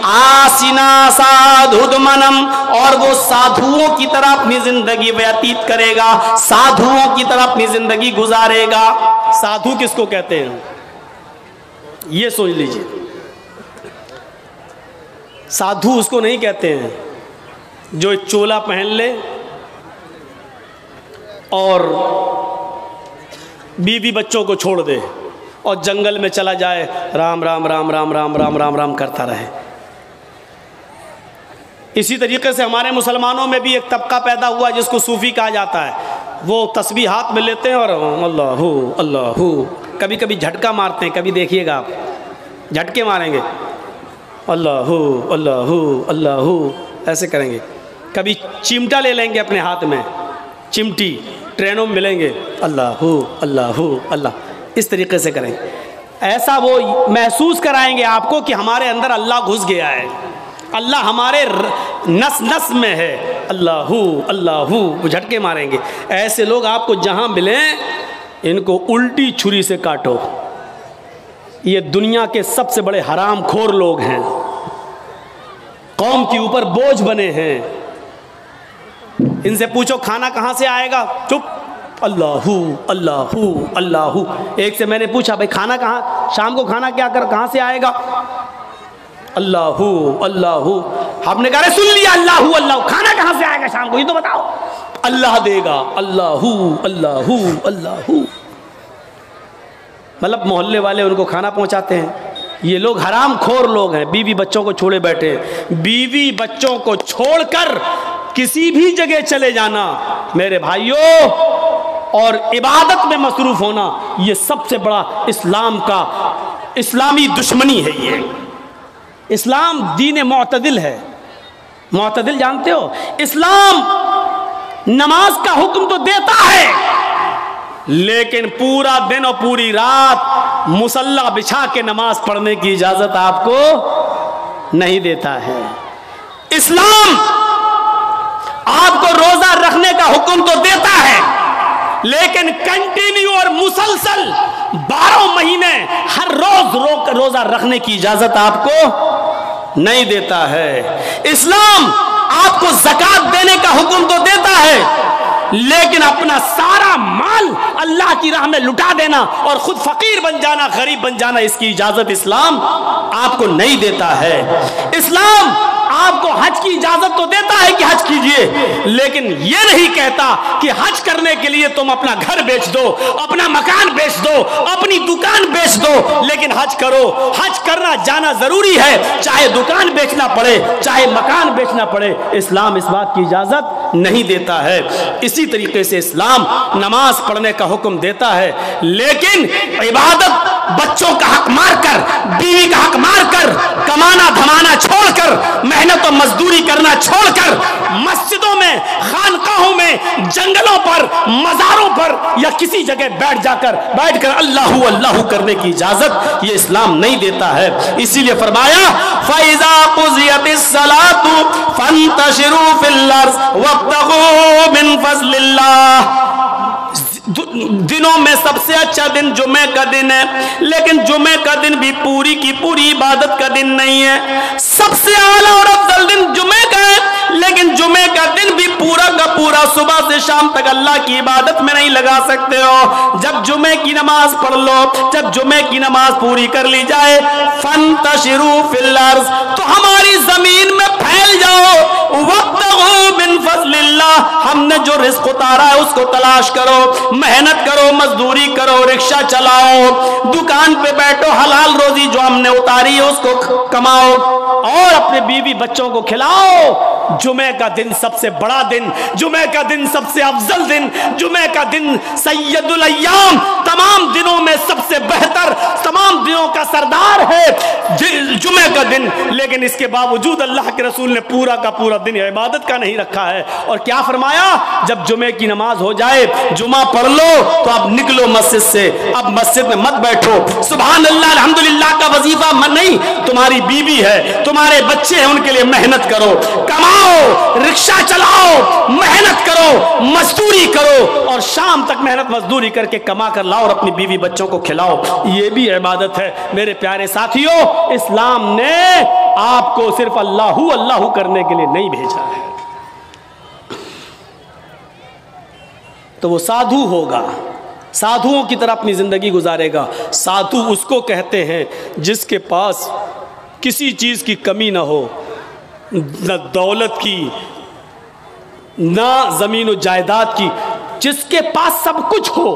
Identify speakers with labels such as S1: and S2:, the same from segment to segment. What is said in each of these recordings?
S1: आसिना साधुदमनम, और वो साधुओं की तरह अपनी जिंदगी व्यतीत करेगा, साधुओं की तरह अपनी जिंदगी गुजारेगा। साधु किसको कहते हैं ये सोच लीजिए। साधु उसको नहीं कहते हैं जो एक चोला पहन ले और बीवी बच्चों को छोड़ दे और जंगल में चला जाए, राम राम राम राम राम राम राम राम करता रहे। इसी तरीके से हमारे मुसलमानों में भी एक तबका पैदा हुआ जिसको सूफी कहा जाता है। वो तस्बीह हाथ में लेते हैं और अल्लाहू अल्लाहू, कभी कभी झटका मारते हैं, कभी देखिएगा आप झटके मारेंगे, अल्लाहू अल्लाहू अल्लाहू ऐसे करेंगे। कभी चिमटा ले लेंगे अपने हाथ में, चिमटी ट्रेनों में मिलेंगे, अल्लाहू अल्लाहू अल्लाह, इस तरीके से करेंगे। ऐसा वो महसूस कराएंगे आपको कि हमारे अंदर अल्लाह घुस गया है, अल्लाह हमारे नस नस में है, अल्लाहू अल्लाहू, वो झटके मारेंगे। ऐसे लोग आपको जहां मिलें इनको उल्टी छुरी से काटो। ये दुनिया के सबसे बड़े हराम खोर लोग हैं, कौम के ऊपर बोझ बने हैं। इनसे पूछो खाना कहाँ से आएगा, चुप, अल्लाहू अल्लाहू अल्लाहू। एक से मैंने पूछा भाई खाना कहाँ, शाम को खाना क्या कर, कहाँ से आएगा, अल्लाहू अल्लाहू। आपने कहा सुन लिया, अल्लाहू अल्लाहू, खाना कहाँ से आएगा शाम को ये तो बताओ, अल्लाह देगा, अल्लाहू अल्लाहू अल्लाहू। मतलब मोहल्ले वाले उनको खाना पहुंचाते हैं। ये लोग हराम खोर लोग हैं, बीवी बच्चों को छोड़े बैठे हैं। बीवी बच्चों को छोड़कर किसी भी जगह चले जाना मेरे भाइयों, और इबादत में मसरूफ होना, ये सबसे बड़ा इस्लाम का, इस्लामी दुश्मनी है। ये इस्लाम दीन मुअतदिल है। मुअतदिल जानते हो, इस्लाम नमाज का हुक्म तो देता है लेकिन पूरा दिन और पूरी रात मुसल्ला बिछा के नमाज पढ़ने की इजाजत आपको नहीं देता है। इस्लाम आपको रोजा रखने का हुक्म तो देता है लेकिन कंटिन्यू और मुसलसल 12 महीने हर रोज रोजा रखने की इजाजत आपको नहीं देता है। इस्लाम आपको ज़कात देने का हुक्म तो देता है लेकिन अपना सारा माल अल्लाह की राह में लुटा देना और खुद फकीर बन जाना, गरीब बन जाना, इसकी इजाजत इस्लाम आपको नहीं देता है। इस्लाम आपको हज की इजाजत तो देता है कि हज कीजिए, लेकिन यह नहीं कहता कि हज करने के लिए तुम अपना घर बेच दो, अपना मकान बेच दो, अपनी दुकान बेच दो, लेकिन हज करो। हज करना जाना जरूरी है, चाहे दुकान बेचना पड़े, चाहे मकान बेचना पड़े, इस्लाम इस बात की इजाजत नहीं देता है। इसी तरीके से इस्लाम नमाज पढ़ने का हुक्म देता है लेकिन इबादत बच्चों का हक मारकर, बीवी का हक मारकर, कमाना धमाना छोड़कर, मेहनत और मजदूरी करना छोड़कर मस्जिदों में, खानकाहों में, जंगलों पर, मज़ारों पर या किसी जगह बैठकर अल्लाहू अल्लाहू करने की इजाजत ये इस्लाम नहीं देता है। इसीलिए फरमाया फ़इज़ा क़ुज़ियतिस सलातु फ़ंतशिरू फ़िल अर्ज़ वब्तग़ू मिन फ़ज़लिल्लाह। दिनों में सबसे अच्छा दिन जुमे का दिन है, लेकिन जुमे का दिन भी पूरी की पूरी इबादत का दिन नहीं है। सबसे आला और अफजल दिन जुमे का है, लेकिन जुमे का दिन भी पूरा का पूरा सुबह से शाम तक अल्लाह की इबादत में नहीं लगा सकते हो। जब जुमे की नमाज पढ़ लो, जब जुमे की नमाज पूरी कर ली जाए, फंतशिरू फिल अर्ज़, तो हमारी जमीन में फैल जाओ, वब्तगू मिन फ़ज़लिल्लाह, हमने जो रिज़्क़ उतारा है उसको तलाश करो, मेहनत करो, मजदूरी करो, रिक्शा चलाओ, दुकान पे बैठो, हलाल रोजी जो हमने उतारी है उसको कमाओ और अपने बीवी बच्चों को खिलाओ। जुमे का दिन सबसे बड़ा दिन, जुमे का दिन सबसे अफजल दिन, जुमे का दिन सैयदुल अय्याम, तमाम दिनों में सबसे बेहतर, तमाम दिनों का सरदार है जुमे का दिन। लेकिन इसके बावजूद अल्लाह के रसूल ने पूरा का पूरा दिन इबादत का नहीं रखा है। और क्या फरमाया, जब जुमे की नमाज हो जाए, जुमा पढ़ लो तो अब निकलो मस्जिद से, अब मस्जिद में मत बैठो। सुभान अल्लाह अल्हम्दुलिल्लाह का वजीफा नहीं, तुम्हारी बीवी है, तुम्हारे बच्चे हैं, उनके लिए मेहनत करो, कमाओ, کماؤ، رکشہ چلاؤ، محنت کرو، مزدوری کرو اور شام تک محنت مزدوری کر کے کما کر لاؤ اور اپنی بیوی بچوں کو کھلاؤ، یہ بھی عبادت ہے۔ میرے پیارے ساتھیوں، اسلام نے آپ کو صرف اللہ اللہ کرنے کے لیے نہیں بھیجا ہے۔ تو وہ سادھو ہوگا، سادھوؤں کی طرح اپنی زندگی گزارے گا۔ سادھو اس کو کہتے ہیں جس کے پاس کسی چیز کی کمی نہ ہو، نہ دولت کی، نہ زمین و جائیداد کی، جس کے پاس سب کچھ ہو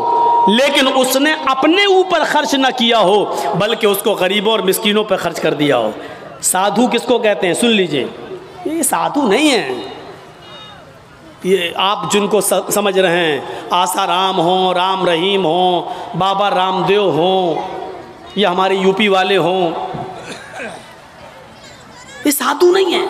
S1: لیکن اس نے اپنے اوپر خرچ نہ کیا ہو بلکہ اس کو غریبوں اور مسکینوں پر خرچ کر دیا ہو۔ سادھو کس کو کہتے ہیں؟ سن لیجئے، یہ سادھو نہیں ہیں، یہ آپ جن کو سمجھ رہے ہیں آسا رام ہوں، رام رحیم ہوں، بابا رام دیو ہوں، یا ہمارے یو پی والے ہوں، یہ سادھو نہیں ہیں۔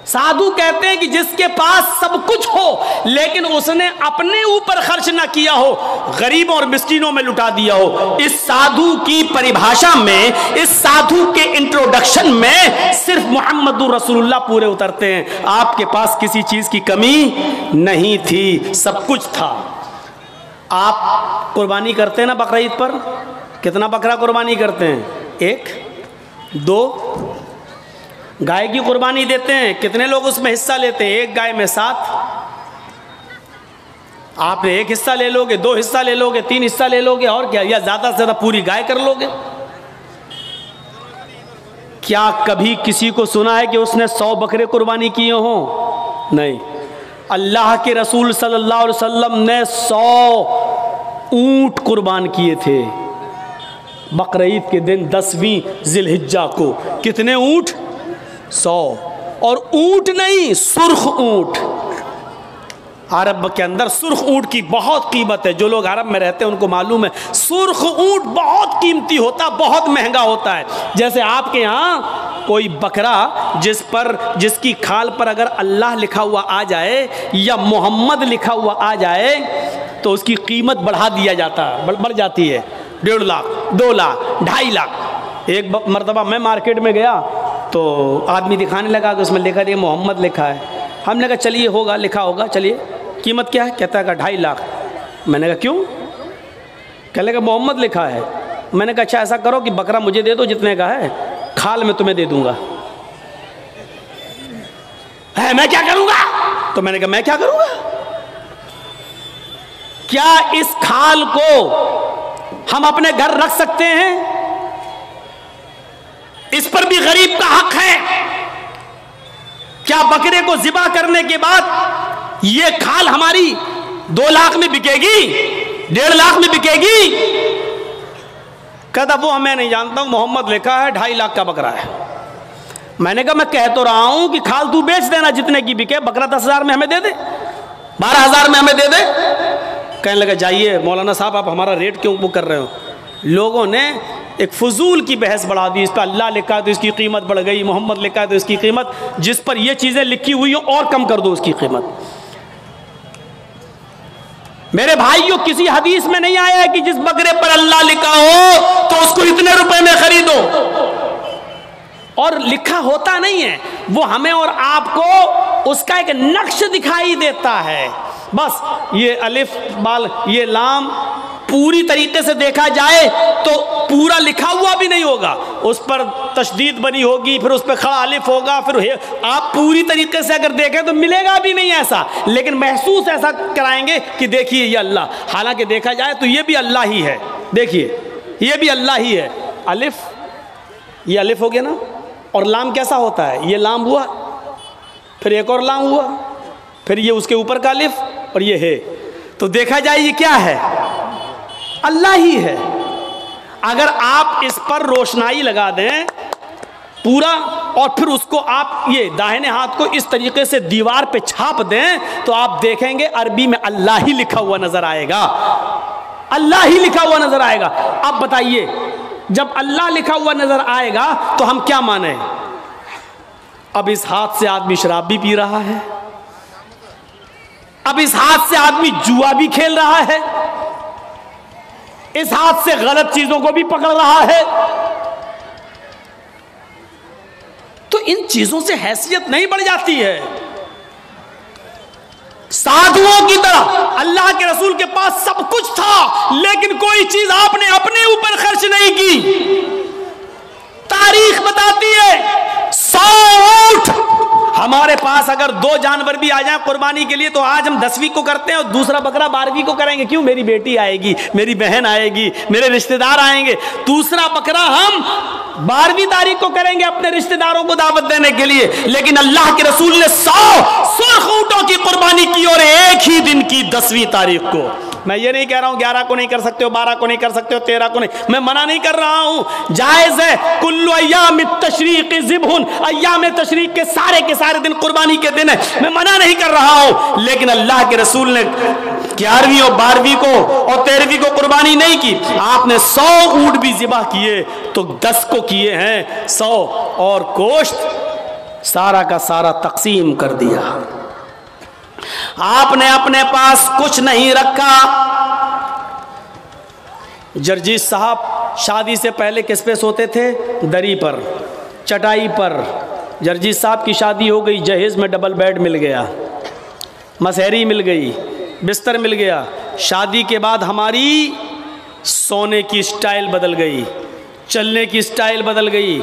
S1: سادھو کہتے ہیں کہ جس کے پاس سب کچھ ہو لیکن اس نے اپنے اوپر خرچ نہ کیا ہو، غریبوں اور مسکینوں میں لٹا دیا ہو۔ اس سادھو کی پریبھاشا میں، اس سادھو کے انٹروڈکشن میں صرف محمد رسول اللہ پورے اترتے ہیں۔ آپ کے پاس کسی چیز کی کمی نہیں تھی، سب کچھ تھا۔ آپ قربانی کرتے ہیں نا بقرعید پر؟ کتنا بکرا قربانی کرتے ہیں؟ 1 2 گائے کی قربانی دیتے ہیں، کتنے لوگ اس میں حصہ لیتے ہیں؟ 1 گائے میں 7۔ آپ نے 1 حصہ لے لو گے، 2 حصہ لے لو گے، 3 حصہ لے لو گے، اور کیا، یا زیادہ سے زیادہ پوری گائے کر لو گے۔ کیا کبھی کسی کو سنا ہے کہ اس نے 100 بکرے قربانی کیے ہوں؟ نہیں۔ اللہ کے رسول صلی اللہ علیہ وسلم نے 100 اونٹ قربان کیے تھے بقرعید کے دن 10ویں ذی الحجہ کو۔ کتنے اونٹ؟ 100۔ اور اونٹ نہیں، سرخ اونٹ۔ عرب کے اندر سرخ اونٹ کی بہت قیمت ہے، جو لوگ عرب میں رہتے ہیں ان کو معلوم ہے سرخ اونٹ بہت قیمتی ہوتا، بہت مہنگا ہوتا ہے۔ جیسے آپ کے ہاں کوئی بکرا جس کی کھال پر اگر اللہ لکھا ہوا آ جائے یا محمد لکھا ہوا آ جائے تو اس کی قیمت بڑھا دیا جاتا ہے، بڑھ جاتی ہے، 1.5 لاکھ، 2 لاکھ، 2.5 لاکھ۔ ایک مرتبہ میں مارکیٹ میں گیا تو آدمی دکھانے لگا کہ اس میں لکھا دیا محمد لکھا ہے۔ ہم نے کہا چلیے ہوگا، لکھا ہوگا، چلیے قیمت کیا ہے؟ کہتا ہے کہ 2.5 لاکھ۔ میں نے کہا کیوں؟ کہنے لگا محمد لکھا ہے۔ میں نے کہا اچھا ایسا کرو کہ بکرا مجھے دے دو جتنے کا ہے، کھال میں تمہیں دے دوں گا۔ میں کیا کروں گا؟ تو میں نے کہا میں کیا کروں گا؟ کیا اس کھال کو ہم اپنے گھر رکھ سکتے ہیں؟ اس پر بھی غریب کا حق ہے۔ کیا بکرے کو ذبح کرنے کے بعد یہ کھال ہماری 2 لاکھ میں بکے گی، 1.5 لاکھ میں بکے گی؟ کہتا وہ میں نہیں جانتا ہوں، محمد لکھا ہے، 2.5 لاکھ کا بکرا ہے۔ میں نے کہا میں کہہ تو رہا ہوں کہ کھال تو بیچ دینا جتنے کی بکے، بکرا 10,000 میں ہمیں دے دے، 12,000 میں ہمیں دے دے۔ کہنے لگا جائیے مولانا صاحب آپ ہمارا ریٹ کیوں وہ کر رہے ہو؟ لوگوں نے ایک فضول کی بحث بڑھا دی، اس پہ اللہ لکھا ہے تو اس کی قیمت بڑھ گئی، محمد لکھا ہے تو اس کی قیمت، جس پر یہ چیزیں لکھی ہوئی ہوں اور کم کر دو اس کی قیمت۔ میرے بھائیوں کسی حدیث میں نہیں آیا ہے کہ جس بکرے پر اللہ لکھا ہو تو اس کو اتنے روپے میں خریدو، اور لکھا ہوتا نہیں ہے، وہ ہمیں اور آپ کو اس کا ایک نقش دکھائی دیتا ہے بس۔ یہ الف بال یہ لام پوری طریقے سے دیکھا جائے تو پورا لکھا ہوا بھی نہیں ہوگا، اس پر تشدید بنی ہوگی، پھر اس پہ کھڑا الف ہوگا، پھر آپ پوری طریقے سے اگر دیکھیں تو ملے گا بھی نہیں ایسا، لیکن محسوس ایسا کرائیں گے کہ دیکھیے یہ اللہ، حالانکہ دیکھا جائے تو یہ بھی اللہ ہی ہے۔ دیکھیے یہ بھی اللہ ہی ہے۔ الف، یہ الف ہو گیا نا، اور لام کیسا ہوتا ہے؟ یہ لام ہوا، پھر ایک اور لام ہوا، پھر یہ اس کے اوپر کا الف، اور یہ ہے، تو دیکھا جائے یہ کیا ہے؟ اللہ ہی ہے۔ اگر آپ اس پر روشنائی لگا دیں پورا، اور پھر اس کو آپ یہ داہنے ہاتھ کو اس طریقے سے دیوار پہ چھاپ دیں تو آپ دیکھیں گے عربی میں اللہ ہی لکھا ہوا نظر آئے گا، اللہ ہی لکھا ہوا نظر آئے گا۔ اب بتائیے جب اللہ لکھا ہوا نظر آئے گا تو ہم کیا مانیں؟ اب اس ہاتھ سے آدمی شراب بھی پی رہا ہے، اب اس ہاتھ سے آدمی جوا بھی کھیل رہا ہے، اس ہاتھ سے غلط چیزوں کو بھی پکڑ رہا ہے، تو ان چیزوں سے حیثیت نہیں بڑھ جاتی ہے؟ سادھوؤں کی طرح اللہ کے رسول کے پاس سب کچھ تھا، لیکن کوئی چیز آپ نے اپنے اوپر خرچ نہیں کی۔ تاریخ بتاتی ہے 100 اونٹ، ہمارے پاس اگر 2 جانور بھی آ جائیں قربانی کے لیے تو آج ہم 10ویں کو کرتے ہیں اور دوسرا بکرا 12ویں کو کریں گے۔ کیوں؟ میری بیٹی آئے گی، میری بہن آئے گی، میرے رشتہ دار آئیں گے، دوسرا بکرا ہم 12ویں تاریخ کو کریں گے اپنے رشتہ داروں کو دعوت دینے کے لیے۔ لیکن اللہ کے رسول نے 100 سرخ اونٹوں کی قربانی کی اور ایک ہی دن کی 10ویں تاریخ کو۔ میں یہ نہیں کہہ رہا ہوں 11 کو نہیں کر سکتے ہو، 12 کو نہیں کر سکتے ہو، 13 کو نہیں، میں منع نہیں کر رہا ہوں، جائز ہے۔ کل ایام التشریق ذبح، ایام تشریق کے سارے دن قربانی کے دن ہے، میں منع نہیں کر رہا ہوں، لیکن اللہ کے رسول نے 11ویں اور 12ویں کو اور 13ویں کو قربانی نہیں کی۔ آپ نے 100 اونٹ بھی ذبح کیے تو 10 کو کیے ہیں 100، اور گوشت سارا کا سارا تقسیم کر دیا۔ آپ نے اپنے پاس کچھ نہیں رکھا۔ جرجیت صاحب شادی سے پہلے کس پہ سوتے تھے؟ دری پر، چٹائی پر۔ جرجیت صاحب کی شادی ہو گئی، جہیز میں ڈبل بیڈ مل گیا، مسہری مل گئی، بستر مل گیا۔ شادی کے بعد ہماری سونے کی سٹائل بدل گئی، چلنے کی سٹائل بدل گئی۔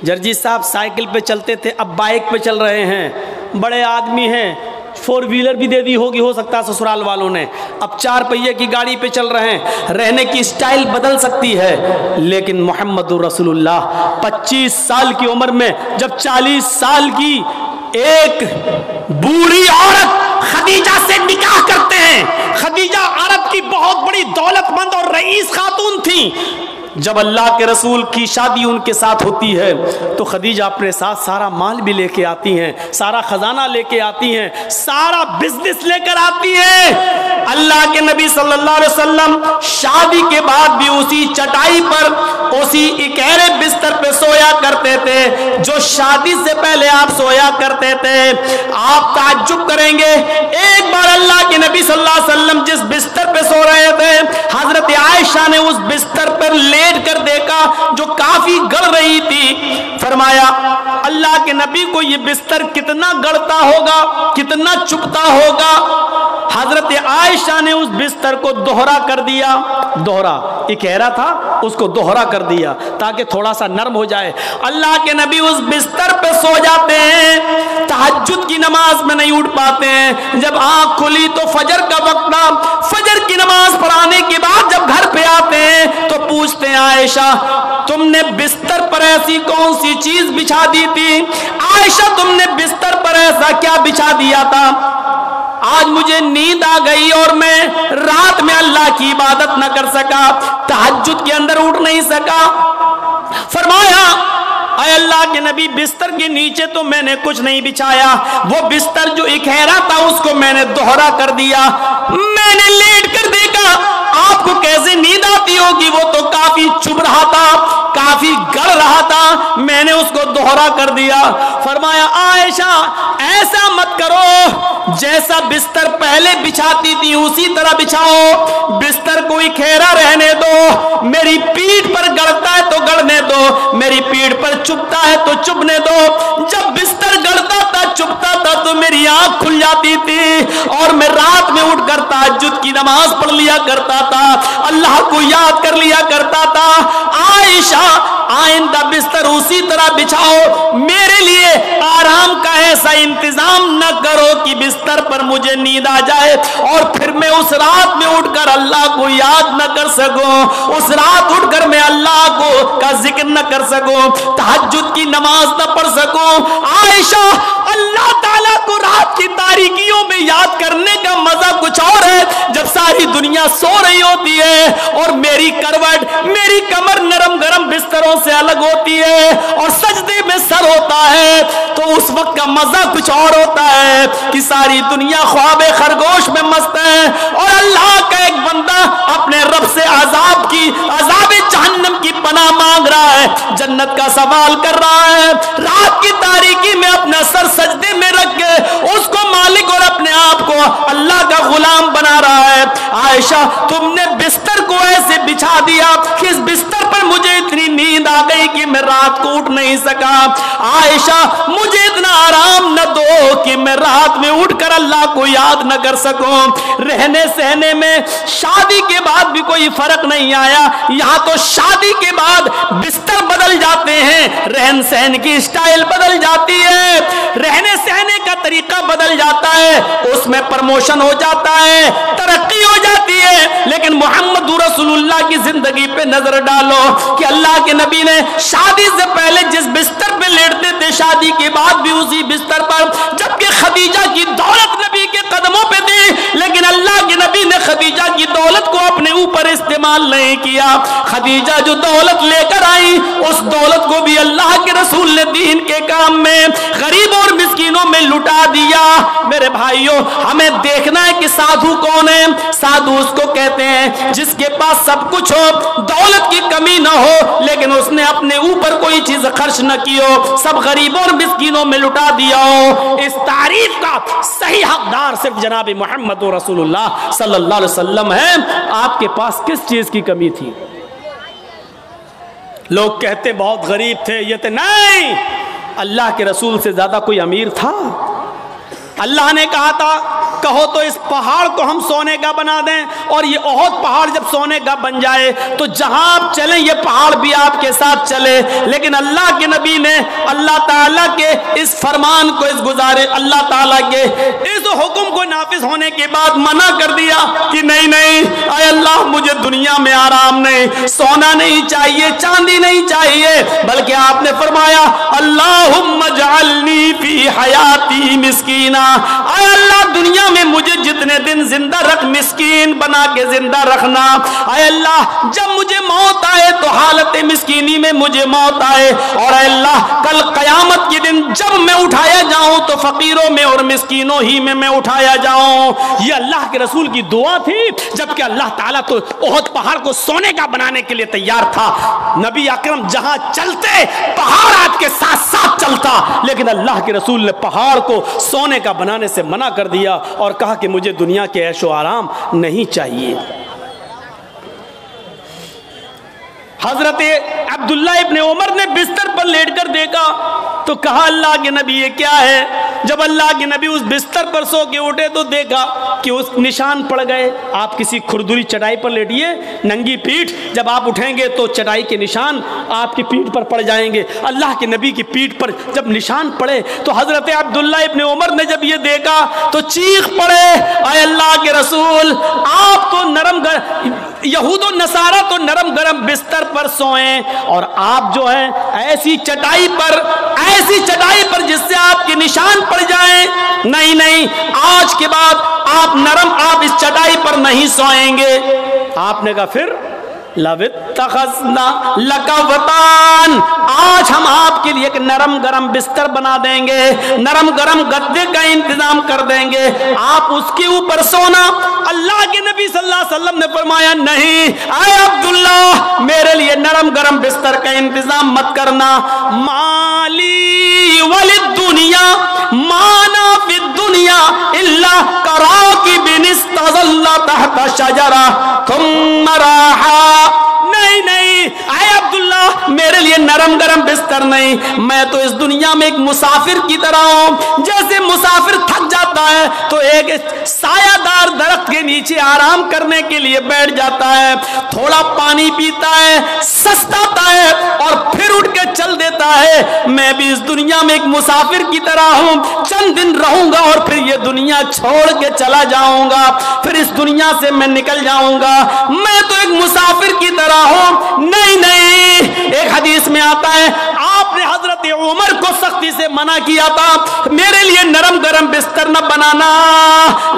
S1: جرجیت صاحب سائیکل پہ چلتے تھے، اب بائک پہ چل رہے ہیں، بڑے آدمی ہیں، 4 ویلر بھی دے دی ہوگی ہو سکتا ہے سسرال والوں نے، اب 4 پہیے کی گاڑی پہ چل رہے ہیں۔ رہنے کی سٹائل بدل سکتی ہے، لیکن محمد رسول اللہ 25 سال کی عمر میں جب 40 سال کی ایک بوڑھی عورت خدیجہ سے نکاح کرتے ہیں، خدیجہ عرب کی بہت بڑی دولت مند اور رئیس خاتون تھی، جب اللہ کے رسول کی شادی ان کے ساتھ ہوتی ہے تو خدیجہ اپنے ساتھ سارا مال بھی لے کے آتی ہیں، سارا خزانہ لے کے آتی ہیں، سارا بزنس لے کر آتی ہیں۔ اللہ کے نبی صلی اللہ علیہ وسلم شادی کے بعد بھی اسی چٹائی پر، اسی اکیرے بستر پہ سویا کرتے تھے جو شادی سے پہلے آپ سویا کرتے تھے۔ آپ تعجب کریں گے، ایک بار اللہ کے نبی صلی اللہ علیہ وسلم جس بستر پہ سو رہے تھے، حضرت عائشہ نے اس بستر پر لیٹ کر دیکھا جو کافی گڑ رہی تھی۔ فرمایا اللہ کے نبی کو یہ بستر کتنا گڑتا ہوگا، کتنا چپتا ہوگا۔ حضرت عائشہ نے اس بستر کو دوہرا کر دیا، دوہرا اکیرا تھا اس کو دوہرا کر دیا تاکہ تھوڑا سا نرم ہو جائے۔ اللہ کے نبی اس بستر پہ سو جاتے ہیں، تہجد کی نماز میں نہیں اٹھ پاتے ہیں۔ جب آنکھ کھلی تو فجر کا وقت تھا، فجر کی نماز پڑھانے کے بعد جب گھر پہ آتے ہیں تو پوچھتے ہیں عائشہ تم نے بستر پر ایسی کون سی چیز بچھا دی تھی؟ عائشہ تم نے بستر پر ایسا کیا بچھا دیا تھا؟ آج مجھے نیند آ گئی اور میں رات میں اللہ کی عبادت نہ کر سکا، تہجد کے اندر اٹھ نہیں سکا۔ فرمایا اے اللہ کے نبی بستر کے نیچے تو میں نے کچھ نہیں بچھایا، وہ بستر جو اکھیرا تھا اس کو میں نے دوہرا کر دیا۔ میں نے لیٹ کر دیکھا، آپ کو کیسے نیند آتی ہوگی، وہ تو کافی چبھ رہا تھا، کافی گڑ رہا تھا، میں نے اس کو دوہرا کر دیا۔ فرمایا عائشہ ایسا مت کرو، جیسا بستر پہلے بچھاتی تھی اسی طرح بچھاؤ، بستر کو اکھیرا رہنے دو، میری پیٹھ پر گڑتا ہے تو گڑنے دو، میری پیٹھ پر چبھتا ہے تو چبھنے دو۔ جب بستر گڑتا تھا چبھتا تھا تو میری آنکھ کھل جاتی تھی اور میں رات میں اٹھ کر تہجد کی نماز پڑھ لیا کرتا تھا، اللہ کو یاد کر لیا کرتا تھا۔ عائشہ آئندہ بستر اسی طرح بچھاؤ، میرے لیے آرام کا ایسا انتظام نہ کرو کہ بستر پر مجھے نیند آ جائے اور پھر میں اس رات میں اٹھ کر اللہ کو یاد نہ کر سکوں، اس رات اٹھ کر میں اللہ کو کا ذکر نہ کر سکوں، تہجد کی نماز نہ پڑھ سکوں۔ عائشہ اللہ تعالیٰ کو رات کی تاریکیوں میں یاد کرنے کا مزہ کچھ اور ہے جب ساری دنیا سو رہی ہوتی ہے اور میری کروٹ، میری کمر نرم گرم بستروں سے الگ ہوتی ہے اور سجدے میں سر ہوتا ہے، تو اس وقت کا مزہ کچھ اور ہوتا ہے کہ ساری دنیا خواب خرگوش میں مست ہے اور اللہ کا ایک بندہ اپنے رب سے عذاب جہنم کی پناہ مانگ رہا ہے، جنت کا سوال کر رہا ہے، رات کی تاریکی میں اپنا سر سجدے میں رکھ کے اس کو مالک اور اپنے آپ کو को अल्लाह का गुलाम बना रहा है। आयशा, तुमने बिस्तर को ऐसे बिछा दिया कि इस बिस्तर पर मुझे इतनी नींद आ गई कि मैं रात को उठ नहीं सका। आयशा, मुझे इतना आराम न दो कि मैं रात में उठकर अल्लाह को याद न कर सकूं। रहने सहने में शादी के बाद भी कोई फर्क नहीं आया, यहां तो शादी के बाद बिस्तर बदल जाते हैं, रहन सहन की स्टाइल बदल जाती है, रहने सहने का तरीका बदल जाता है, उसमें प्रमोशन हो जाता है, तरक्की हो जाती है। लेकिन मोहम्मद रसूलुल्लाह की जिंदगी पे नजर डालो कि अल्लाह के नबी ने शादी से पहले जिस बिस्तर पे लेटते थे, शादी के बाद भी उसी बिस्तर पर, जबकि खदीजा की दौलत नबी के कदमों पे थी, लेकिन अल्लाह के नबी ने खदीजा की दौलत को अपने ऊपर इस्तेमाल नहीं किया। खदीजा जो दौलत लेकर आई, उस दौलत को भी अल्लाह के रसूल ने दीन के काम में, गरीबों और मिस्कीनों में लुटा दिया। मेरे भाइयों, हमें देखना है कि साधु कौन है। साधु उसको कहते हैं जिसके पास सब कुछ हो, दौलत की कमी ना हो, लेकिन उसने अपने ऊपर कोई चीज खर्च न की हो, सब गरीबों और मिस्कीनों में लुटा दिया हो। इस तारीफ का सही हकदार सिर्फ जनाब मोहम्मद रसूलुल्लाह सल्लल्लाहु अलैहि वसल्लम है। आपके पास किस चीज की कमी थी? लोग कहते बहुत गरीब थे, ये थे, नहीं, अल्लाह के रसूल से ज्यादा कोई अमीर था? अल्लाह ने कहा था कहो तो इस पहाड़ को हम सोने का बना दें, और ये ओहद पहाड़ जब सोने का बन जाए तो जहां आप चलें ये पहाड़ भी आपके साथ चले। लेकिन अल्लाह के नबी ने अल्लाह ताला के इस फरमान को, इस गुजारे अल्लाह ताला के इस हुक्म को नाफिज होने के बाद मना कर दिया कि नहीं नहीं, आए अल्लाह, मुझे दुनिया में आराम नहीं, सोना नहीं चाहिए, चांदी नहीं चाहिए, बल्कि आपने फरमाया अल्लाहुम्मा जअलनी फी हयाती मिस्कीना, आए अल्लाह दुनिया में मुझे जितने दिन जिंदा रख, मिस्कीन बना के जिंदा रखना। आए अल्लाह, जब मुझे मौत आए तो हालत मिस्कीनी में मुझे मौत आए, और अल्लाह कल कयामत के दिन जब मैं उठाया जाऊं तो फकीरों में और मिस्कीनों ही में मैं उठाया जाऊं। ये अल्लाह के रसूल की दुआ थी, जबकि अल्लाह ताला तो ओहद पहाड़ को सोने का बनाने के लिए तैयार था। नबी अकरम जहां चलते पहाड़ आपके साथ साथ चलता, लेकिन अल्लाह के रसूल ने पहाड़ को सोने का बनाने से मना कर दिया और कहा कि मुझे दुनिया के ऐशो आराम नहीं चाहिए। हजरत अब्दुल्ला इब्ने उमर ने बिस्तर पर लेटकर देखा तो कहा अल्लाह के नबी ये क्या है? जब अल्लाह के नबी उस बिस्तर पर सो के उठे तो देखा कि उस निशान पड़ गए। आप किसी खुरदुरी चटाई पर लेटिए, नंगी पीठ, जब आप उठेंगे तो चटाई के निशान आपकी पीठ पर पड़ जाएंगे। अल्लाह के नबी की पीठ पर जब निशान पड़े तो हजरत अब्दुल्ला इब्ने उमर ने जब ये देखा तो चीख पड़े, आए अल्लाह के रसूल, आप तो नरम यहूद और नसारा तो नरम गरम बिस्तर पर सोएं, और आप जो है ऐसी चटाई पर जिससे आपके निशान पड़ जाएं। नहीं नहीं, आज के बाद आप इस चटाई पर नहीं सोएंगे। आपने कहा फिर लवित्तखज़ना लकवतान, आज हम आपके लिए एक नरम गरम बिस्तर बना देंगे, नरम गरम गद्दे का इंतजाम कर देंगे, आप उसके ऊपर सोना। अल्लाह के नबी सल्लल्लाहु अलैहि वसल्लम ने फरमाया नहीं, आए अब्दुल्ला, मेरे लिए नरम गरम बिस्तर का इंतजाम मत करना। माली वलिद दुनिया माना फिद दुनिया इल्ला कराकिबिन इस्तज़ल्ला तहता शजरा थुम्मा राहा। नहीं नहीं, आए अब्दुल्ला, मेरे लिए नरम गरम बिस्तर नहीं, मैं तो इस दुनिया में एक मुसाफिर की तरह हूं। जैसे मुसाफिर थक जाता है तो एक सायादार दरख्त के नीचे आराम करने के लिए बैठ जाता है, थोड़ा पानी पीता है, सस्ताता है और फिर उठ के चल देता है। मैं भी इस दुनिया में एक मुसाफिर की तरह हूं, चंद दिन रहूंगा और फिर ये दुनिया छोड़ के चला जाऊंगा, फिर इस दुनिया से मैं निकल जाऊंगा। मैं तो एक मुसाफिर की तरह हूं। नहीं नहीं, एक हदीस में आता है आपने हजरत उमर को सख्ती से मना किया था, मेरे लिए नरम गरम बिस्तर न बनाना,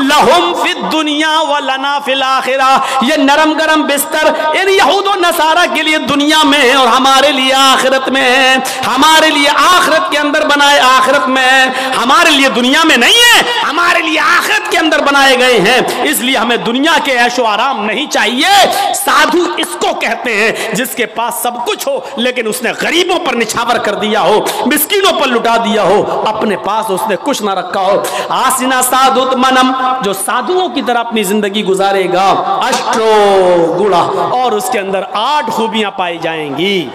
S1: लहुम फिद दुनिया व लना फिल आखिरा। ये नरम गरम बिस्तर इन यहूद और नसारा के लिए दुनिया में है और हमारे लिए आखिरत में है। हमारे लिए आखिरत के अंदर बनाए, आखिरत में है, हमारे लिए दुनिया में नहीं है, हमारे लिए आखिरत के अंदर बनाए गए हैं। इसलिए हमें दुनिया के ऐशो आराम नहीं चाहिए। साधु इसको कहते हैं जिसके पास सब कुछ हो लेकिन उसने गरीबों पर निछावर कर दिया हो। مسکینوں پر لٹا دیا ہو, اپنے پاس اس نے کچھ نہ رکھا ہو. آسنا سادت منم, جو سادھوؤں کی طرح اپنی زندگی گزارے گا, اشٹرو گڑا, اور اس کے اندر 8 خوبیاں پائی جائیں گی.